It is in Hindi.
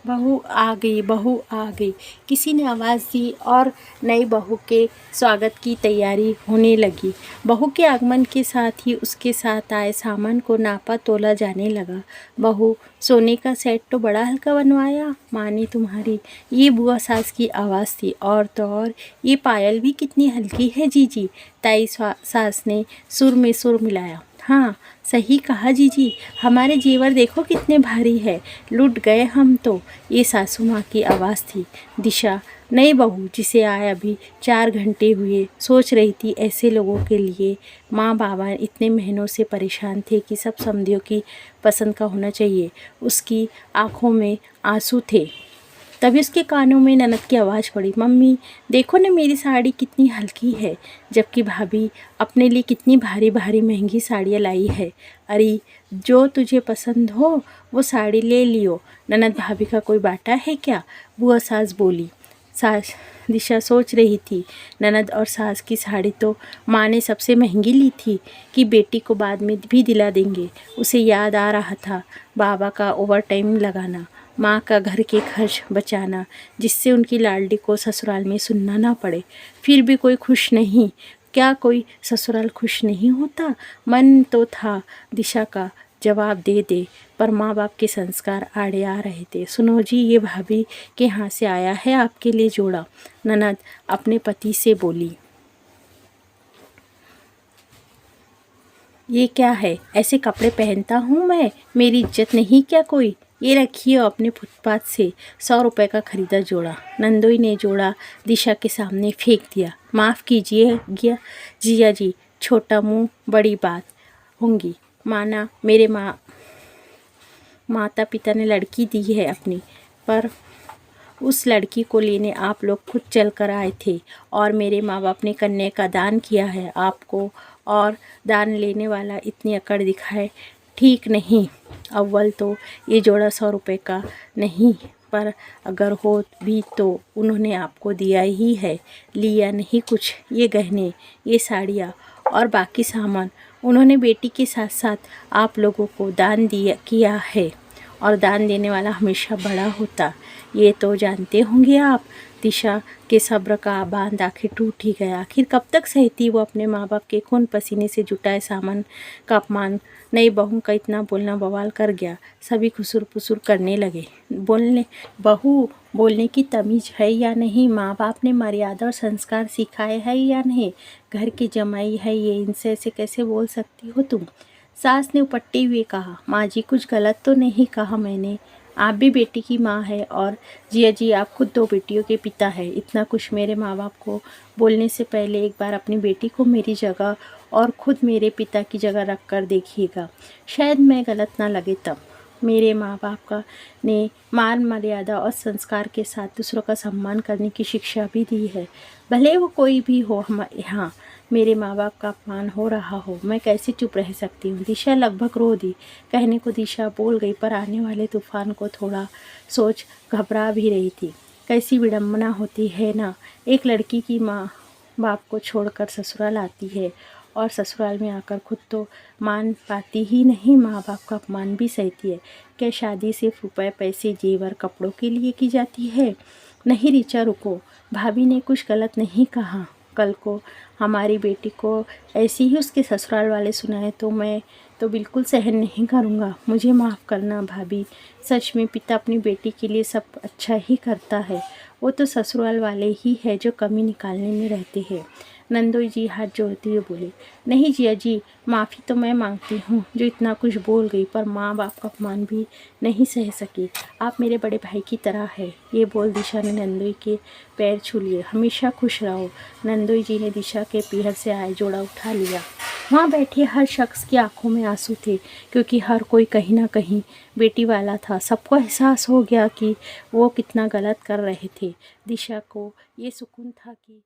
बहू आ गई, बहू आ गई, किसी ने आवाज़ दी और नई बहू के स्वागत की तैयारी होने लगी। बहू के आगमन के साथ ही उसके साथ आए सामान को नापा तोला जाने लगा। बहू, सोने का सेट तो बड़ा हल्का बनवाया माँ ने तुम्हारी, ये बुआ सास की आवाज़ थी। और तो और ये पायल भी कितनी हल्की है जीजी, ताई सास ने सुर में सुर मिलाया। हाँ सही कहा जीजी, हमारे जेवर देखो कितने भारी है, लुट गए हम तो, ये सासू माँ की आवाज़ थी। दिशा, नई बहू जिसे आए अभी 4 घंटे हुए, सोच रही थी ऐसे लोगों के लिए माँ बाबा इतने महीनों से परेशान थे कि सब समधियों की पसंद का होना चाहिए। उसकी आंखों में आंसू थे। तभी उसके कानों में ननद की आवाज़ पड़ी, मम्मी देखो ना मेरी साड़ी कितनी हल्की है, जबकि भाभी अपने लिए कितनी भारी भारी महंगी साड़ियाँ लाई है। अरे जो तुझे पसंद हो वो साड़ी ले लियो, ननद भाभी का कोई बाटा है क्या, बुआ सास बोली। सास दिशा सोच रही थी, ननद और सास की साड़ी तो माँ ने सबसे महंगी ली थी कि बेटी को बाद में भी दिला देंगे। उसे याद आ रहा था बाबा का ओवर टाइम लगाना, माँ का घर के खर्च बचाना, जिससे उनकी लाडली को ससुराल में सुनना ना पड़े। फिर भी कोई खुश नहीं, क्या कोई ससुराल खुश नहीं होता। मन तो था दिशा का जवाब दे दे, पर माँ बाप के संस्कार आड़े आ रहे थे। सुनो जी, ये भाभी के यहाँ से आया है आपके लिए जोड़ा, ननद अपने पति से बोली। ये क्या है, ऐसे कपड़े पहनता हूँ मैं, मेरी इज्जत नहीं क्या कोई। ये रखिए अपने फुटपाथ से 100 रुपये का खरीदा जोड़ा। नंदोई ने जोड़ा दिशा के सामने फेंक दिया। माफ़ कीजिए जिया जी, छोटा मुंह बड़ी बात होंगी। माना मेरे माता पिता ने लड़की दी है अपनी, पर उस लड़की को लेने आप लोग खुद चल कर आए थे और मेरे माँ बाप ने कन्या का दान किया है आपको, और दान लेने वाला इतनी अकड़ दिखाए ठीक नहीं। अव्वल तो ये जोड़ा 100 रुपये का नहीं, पर अगर हो भी तो उन्होंने आपको दिया ही है, लिया नहीं कुछ। ये गहने, ये साड़ियाँ और बाकी सामान उन्होंने बेटी के साथ साथ आप लोगों को दान किया है, और दान देने वाला हमेशा बड़ा होता, ये तो जानते होंगे आप। दिशा के सब्र का बांध आखिर टूट ही गया। आखिर कब तक सहती वो अपने माँ बाप के खून पसीने से जुटाए सामान का अपमान। नई बहू का इतना बोलना बवाल कर गया। सभी खुसुर पुसुर करने लगे। बहू बोलने की तमीज़ है या नहीं, माँ बाप ने मर्यादा और संस्कार सिखाए है या नहीं, घर की जमाई है ये, इनसे ऐसे कैसे बोल सकती हो तुम। सास ने उपट्टे हुए कहा, माँ जी कुछ गलत तो नहीं कहा मैंने, आप भी बेटी की माँ है और जिया जी आप खुद 2 बेटियों के पिता है। इतना कुछ मेरे माँ बाप को बोलने से पहले एक बार अपनी बेटी को मेरी जगह और खुद मेरे पिता की जगह रख कर देखिएगा, शायद मैं गलत ना लगे तब। मेरे माँ बाप का ने मान मर्यादा और संस्कार के साथ दूसरों का सम्मान करने की शिक्षा भी दी है, भले वो कोई भी हो। हम यहाँ मेरे माँ बाप का अपमान हो रहा हो, मैं कैसे चुप रह सकती हूँ। दिशा लगभग रो दी। कहने को दिशा बोल गई, पर आने वाले तूफान को थोड़ा सोच घबरा भी रही थी। कैसी विडम्बना होती है ना, एक लड़की की माँ बाप को छोड़कर ससुराल आती है और ससुराल में आकर खुद तो मान पाती ही नहीं, माँ बाप का अपमान भी सहती है। क्या शादी सिर्फ रुपए पैसे जेवर कपड़ों के लिए की जाती है। नहीं ऋचा रुको, भाभी ने कुछ गलत नहीं कहा। कल को हमारी बेटी को ऐसी ही उसके ससुराल वाले सुनाए तो मैं तो बिल्कुल सहन नहीं करूँगा। मुझे माफ़ करना भाभी, सच में पिता अपनी बेटी के लिए सब अच्छा ही करता है, वो तो ससुराल वाले ही है जो कमी निकालने में रहते हैं। नंदोई जी हाथ जोड़ते हुए बोले, नहीं जिया जी, माफ़ी तो मैं मांगती हूँ जो इतना कुछ बोल गई, पर माँ बाप का अपमान भी नहीं सह सकी। आप मेरे बड़े भाई की तरह है। ये बोल दिशा ने नंदोई के पैर छू लिए। हमेशा खुश रहो। नंदोई जी ने दिशा के पीहर से आए जोड़ा उठा लिया। वहाँ बैठे हर शख्स की आंखों में आंसू थे, क्योंकि हर कोई कहीं ना कहीं बेटी वाला था। सबको एहसास हो गया कि वो कितना गलत कर रहे थे। दिशा को ये सुकून था कि